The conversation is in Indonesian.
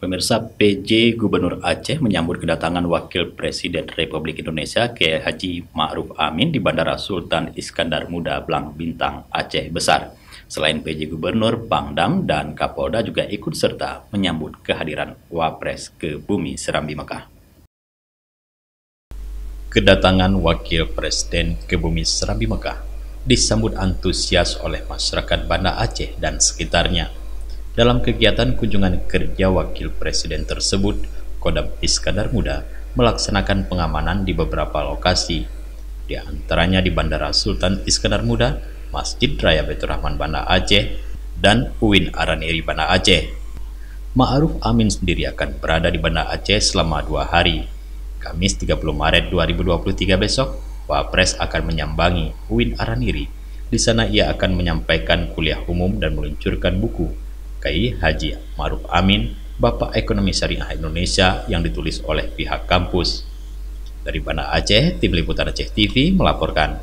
Pemirsa, PJ Gubernur Aceh menyambut kedatangan Wakil Presiden Republik Indonesia Kiai Haji Ma'ruf Amin di Bandara Sultan Iskandar Muda Blang Bintang, Aceh Besar. Selain PJ Gubernur, Pangdam dan Kapolda juga ikut serta menyambut kehadiran Wapres ke Bumi Serambi Mekah. Kedatangan Wakil Presiden ke Bumi Serambi Mekah disambut antusias oleh masyarakat Banda Aceh dan sekitarnya. Dalam kegiatan kunjungan kerja Wakil Presiden tersebut, Kodam Iskandar Muda melaksanakan pengamanan di beberapa lokasi, di antaranya di Bandara Sultan Iskandar Muda, Masjid Raya Baitur Rahman Banda Aceh, dan UIN Araniri Banda Aceh. Ma'ruf Amin sendiri akan berada di Banda Aceh selama 2 hari. Kamis 30 Maret 2023 besok, Wapres akan menyambangi UIN Araniri. Di sana ia akan menyampaikan kuliah umum dan meluncurkan buku Kiai Haji Ma'ruf Amin, Bapak Ekonomi Syariah Indonesia yang ditulis oleh pihak kampus. Dari Banda Aceh, Tim Liputan Aceh TV melaporkan.